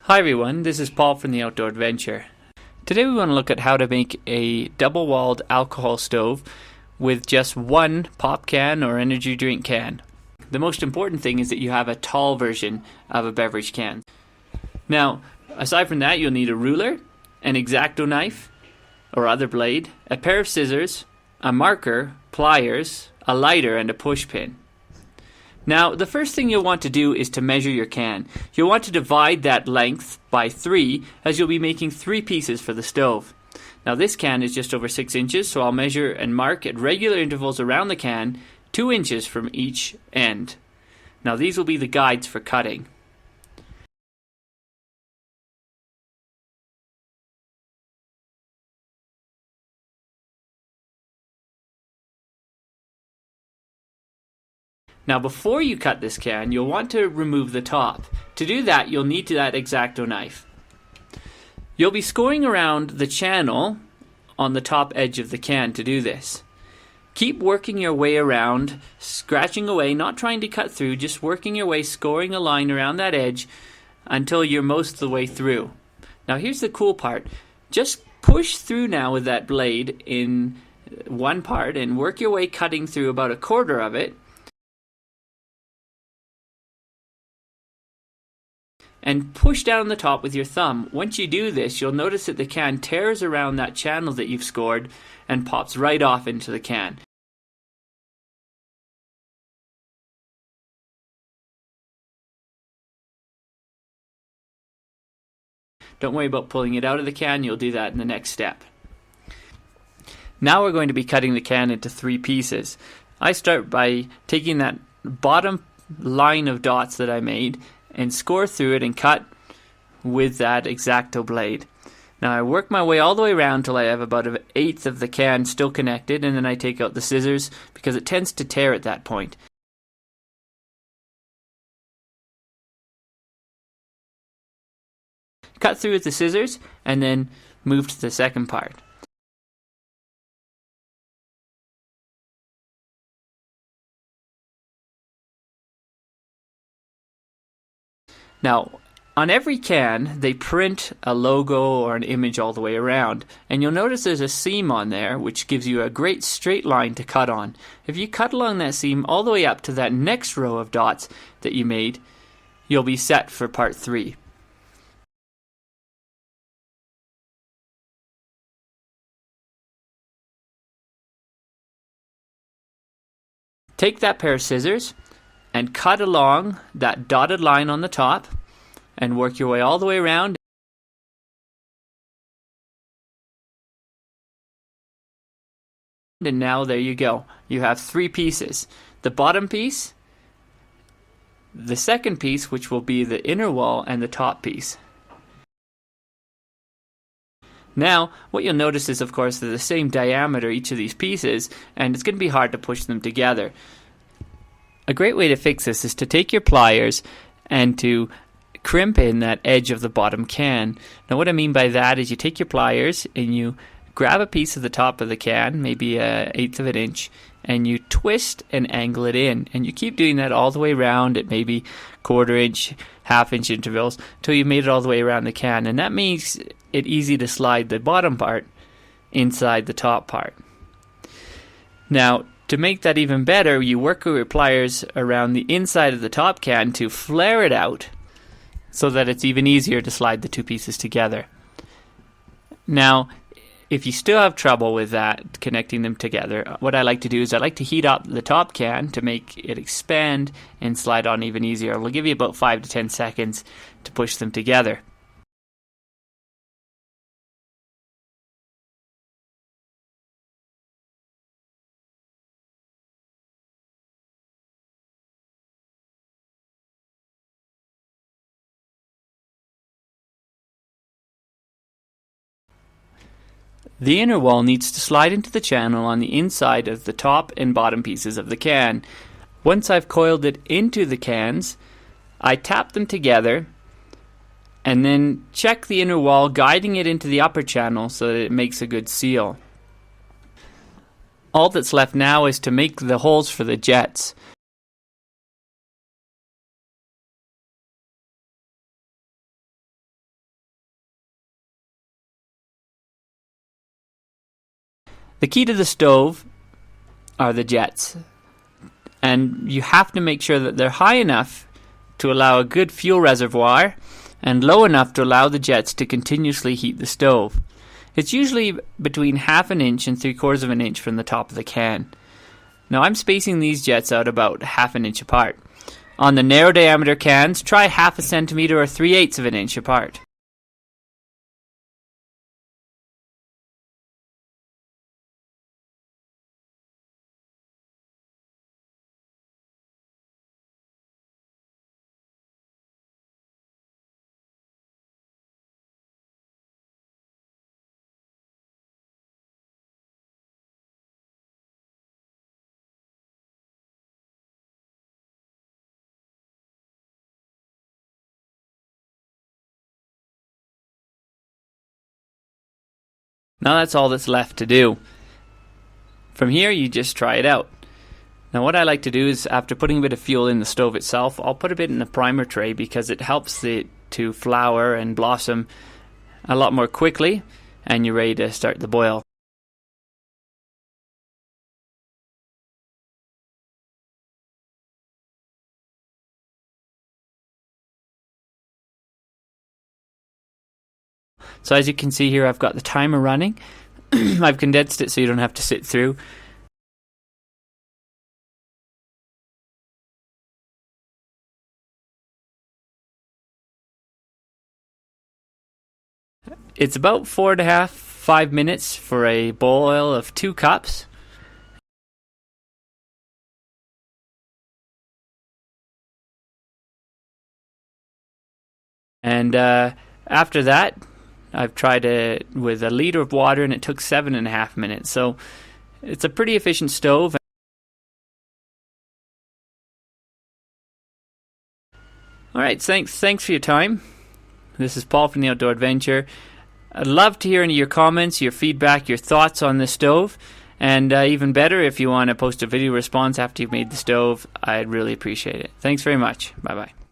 Hi everyone, this is Paul from the Outdoor Adventure. Today we want to look at how to make a double-walled alcohol stove with just one pop can or energy drink can. The most important thing is that you have a tall version of a beverage can. Now, aside from that, you'll need a ruler, an X-Acto knife or other blade, a pair of scissors, a marker, pliers, a lighter, and a push pin. Now, the first thing you'll want to do is to measure your can. You'll want to divide that length by 3, as you'll be making 3 pieces for the stove. Now, this can is just over 6 inches, so I'll measure and mark at regular intervals around the can 2 inches from each end. Now, these will be the guides for cutting. Now before you cut this can, you'll want to remove the top. To do that, you'll need that X-Acto knife. You'll be scoring around the channel on the top edge of the can to do this. Keep working your way around, scratching away, not trying to cut through, just working your way, scoring a line around that edge until you're most of the way through. Now here's the cool part. Just push through now with that blade in one part and work your way cutting through about a quarter of it. And push down the top with your thumb. Once you do this, you'll notice that the can tears around that channel that you've scored and pops right off into the can. Don't worry about pulling it out of the can, you'll do that in the next step. Now we're going to be cutting the can into 3 pieces. I start by taking that bottom line of dots that I made and score through it and cut with that X-Acto blade. Now I work my way all the way around till I have about 1/8 of the can still connected, and then I take out the scissors because it tends to tear at that point. Cut through with the scissors and then move to the second part. Now, on every can, they print a logo or an image all the way around, and you'll notice there's a seam on there which gives you a great straight line to cut on. If you cut along that seam all the way up to that next row of dots that you made, you'll be set for part 3. Take that pair of scissors and cut along that dotted line on the top and work your way all the way around. And now there you go. You have 3 pieces. The bottom piece, the second piece, which will be the inner wall, and the top piece. Now, what you'll notice is, of course, they're the same diameter, each of these pieces, and it's going to be hard to push them together. A great way to fix this is to take your pliers and to crimp in that edge of the bottom can. Now what I mean by that is you take your pliers and you grab a piece of the top of the can, maybe 1/8 of an inch, and you twist and angle it in. And you keep doing that all the way around at maybe 1/4 inch, 1/2 inch intervals until you've made it all the way around the can. And that makes it easy to slide the bottom part inside the top part. Now, to make that even better, you work with your pliers around the inside of the top can to flare it out so that it's even easier to slide the 2 pieces together. Now, if you still have trouble with that, connecting them together, what I like to do is I like to heat up the top can to make it expand and slide on even easier. We'll give you about 5 to 10 seconds to push them together. The inner wall needs to slide into the channel on the inside of the top and bottom pieces of the can. Once I've coiled it into the cans, I tap them together and then check the inner wall, guiding it into the upper channel so that it makes a good seal. All that's left now is to make the holes for the jets. The key to the stove are the jets, and you have to make sure that they're high enough to allow a good fuel reservoir and low enough to allow the jets to continuously heat the stove. It's usually between 1/2 inch and 3/4 of an inch from the top of the can. Now I'm spacing these jets out about 1/2 inch apart. On the narrow diameter cans, try 1/2 centimeter or 3/8 of an inch apart. Now that's all that's left to do. From here you just try it out. Now what I like to do is, after putting a bit of fuel in the stove itself, I'll put a bit in the primer tray because it helps it to flower and blossom a lot more quickly, and you're ready to start the boil. So as you can see here, I've got the timer running. I've condensed it so you don't have to sit through. It's about 4.5–5 minutes for a boil of 2 cups. And after that, I've tried it with a liter of water and it took 7.5 minutes. So it's a pretty efficient stove. Alright, thanks for your time. This is Paul from the Outdoor Adventure. I'd love to hear any of your comments, your feedback, your thoughts on the stove. And even better, if you want to post a video response after you've made the stove, I'd really appreciate it. Thanks very much. Bye-bye.